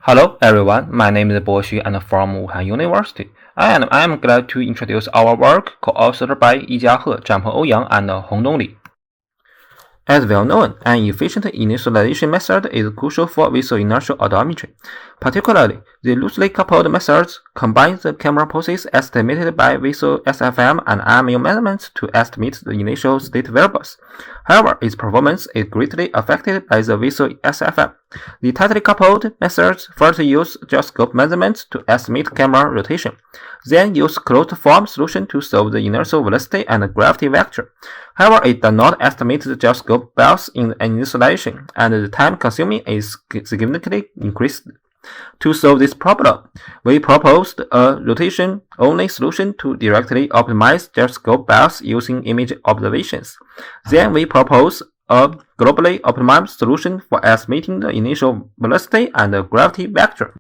Hello everyone, my name is Bo Xu and from Wuhan University. And I am glad to introduce our work co-authored by Yi Jiahe, Zhang Ouyang, and Hongdong Li. As well known, an efficient initialization method is crucial for visual inertial odometry. Particularly, the loosely coupled methods combine the camera poses estimated by visual SFM and RMU measurements to estimate the initial state variables. However, its performance is greatly affected by the visual SFM. The tightly coupled methods first use gyroscope measurements to estimate camera rotation, then use closed-form solution to solve the inertial velocity and gravity vector. However, it does not estimate the gyroscope bias in initialization, and the time consuming is significantly increased. To solve this problem, we proposed a rotation-only solution to directly optimize gyroscope bias using image observations. Then we propose a globally optimized solution for estimating the initial velocity and the gravity vector.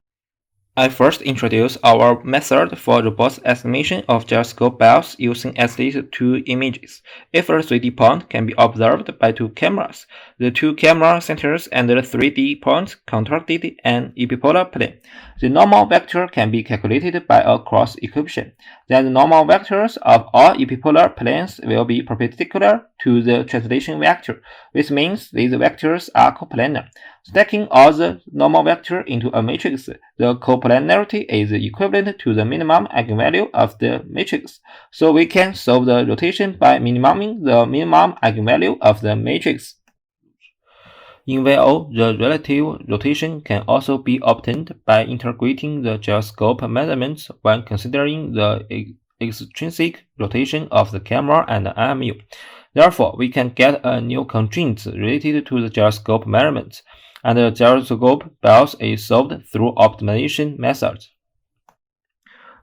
I first introduce our method for robust estimation of gyroscope bias using at least two images. If a 3D point can be observed by two cameras, the two camera centers and the 3D point contracted an epipolar plane. The normal vector can be calculated by a cross equation. Then the normal vectors of all epipolar planes will be perpendicular to the translation vector, which means these vectors are coplanar. Stacking all the normal vectors into a matrix, the coplanarity is equivalent to the minimum eigenvalue of the matrix, so we can solve the rotation by minimizing the minimum eigenvalue of the matrix. In VO, the relative rotation can also be obtained by integrating the gyroscope measurements when considering the extrinsic rotation of the camera and the RMU. Therefore, we can get a new constraint related to the gyroscope measurements, and the gyroscope bias is solved through optimization methods.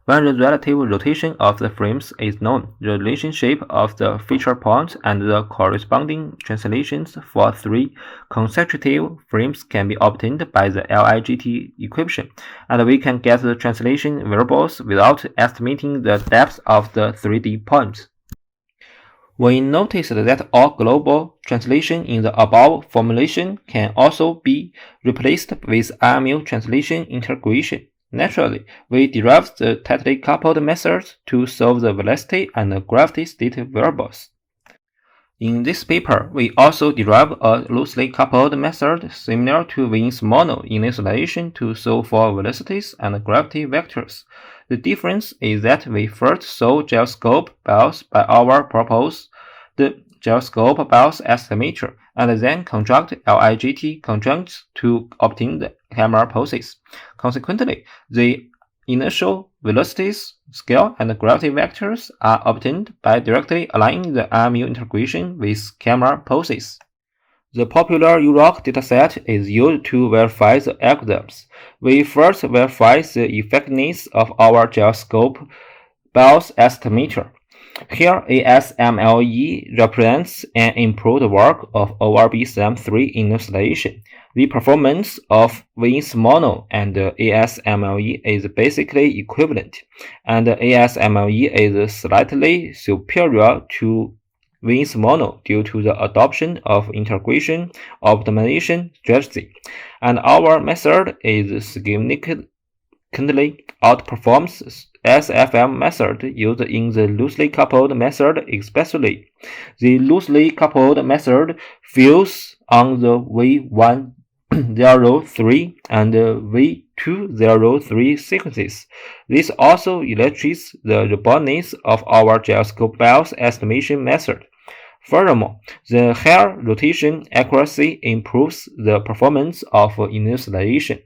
When the relative rotation of the frames is known, the relationship of the feature points and the corresponding translations for three consecutive frames can be obtained by the LIGT equation, and we can get the translation variables without estimating the depth of the 3D points. We noticed that all global translation in the above formulation can also be replaced with RMU translation integration. Naturally, we derived the tightly coupled methods to solve the velocity and gravity state variables. In this paper, we also derive a loosely coupled method similar to Wien's mono initialization to solve for velocities and gravity vectors. The difference is that we first solve gyroscope bias by our proposed gyroscope bias estimator, and then construct LIGT constraints to obtain the camera poses. Consequently, the initial velocities, scale, and gravity vectors are obtained by directly aligning the RMU integration with camera poses. The popular UROC dataset is used to verify the algorithms. We first verify the effectiveness of our gyroscope bias estimator. Here, ASMLE represents an improved work of ORB-SAM3 initialization. The performance of Wien's mono and ASMLE is basically equivalent, and ASMLE is slightly superior to Wien's mono due to the adoption of integration optimization strategy, and our method is significantly outperforms SFM method used in the loosely coupled method especially. The loosely coupled method fails on the V103 and V203 sequences. This also illustrates the robustness of our gyroscope bias estimation method. Furthermore, the higher rotation accuracy improves the performance of initialization.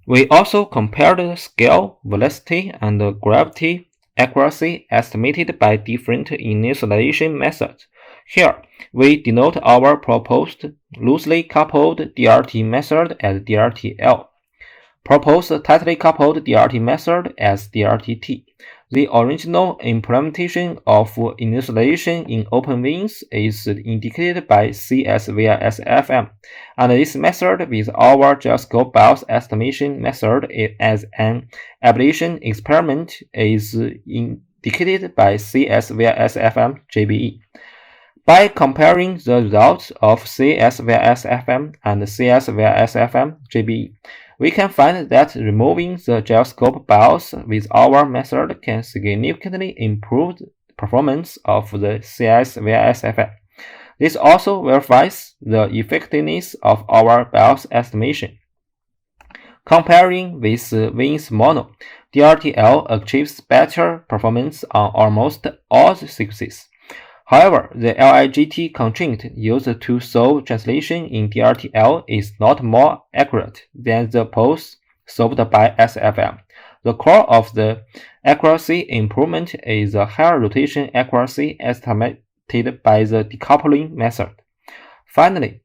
We also compared the scale, velocity, and gravity accuracy estimated by different initialization methods. Here, we denote our proposed loosely coupled DRT method as DRTL, proposed tightly coupled DRT method as DRTT. The original implementation of initialization in OpenVINs is indicated by CS via SFM, and this method with our gyroscope bias estimation method as an ablation experiment is indicated by CS via SFM JBE. By comparing the results of CS via SFM and CS via SFM JBE, We can find that removing the gyroscope BIOS with our method can significantly improve the performance of the CSVISFM. This also verifies the effectiveness of our BIOS estimation. Comparing with Wins Mono, DRTL achieves better performance on almost all sequences. However, the LIGT constraint used to solve translation in DRTL is not more accurate than the pose solved by SFM. The core of the accuracy improvement is the higher rotation accuracy estimated by the decoupling method. Finally,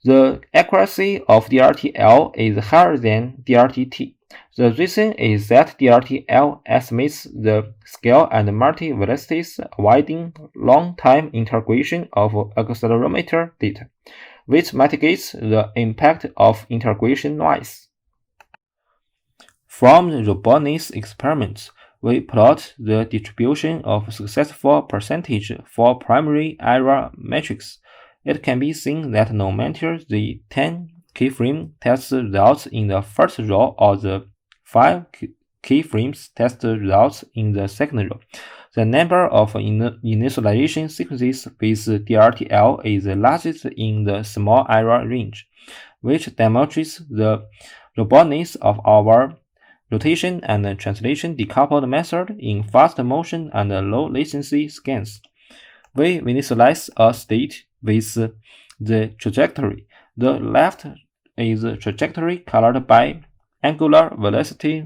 the accuracy of DRTL is higher than DRTT. The reason is that DRTL estimates the scale and multi-velocities, avoiding long-time integration of accelerometer data, which mitigates the impact of integration noise. From the robustness experiments, we plot the distribution of successful percentage for primary error matrix. It can be seen that no matter the 10 keyframe test results in the first row or the 5 keyframes test results in the second row, the number of initialization sequences with DRTL is the largest in the small error range, which demonstrates the robustness of our rotation and translation decoupled method in fast motion and low latency scans. We initialize a state with the trajectory. The left is trajectory colored by angular velocity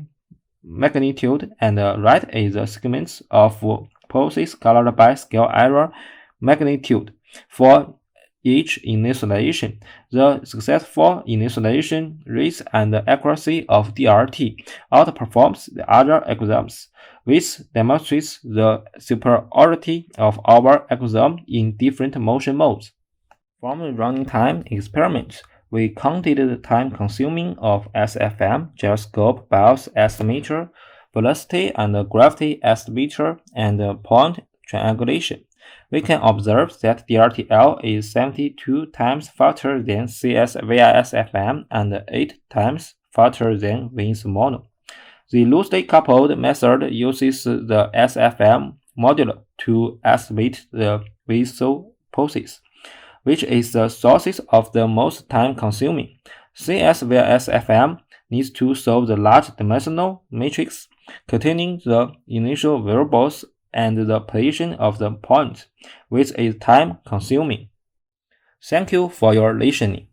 magnitude, and the right is a sequence of pulses colored by scale error magnitude. For each initialization, the successful initialization rates and accuracy of DRT outperforms the other algorithms, which demonstrates the superiority of our algorithm in different motion modes. From the running time experiments, we counted the time consuming of SFM, gyroscope BIOS estimator, velocity and gravity estimator, and point triangulation. We can observe that DRTL is 72 times faster than CSVISFM and 8 times faster than Wins Mono. The loosely coupled method uses the SFM modulo to estimate the visual poses, which is the source of the most time-consuming. CSVISFM needs to solve the large-dimensional matrix containing the initial variables and the position of the point, which is time-consuming. Thank you for your listening.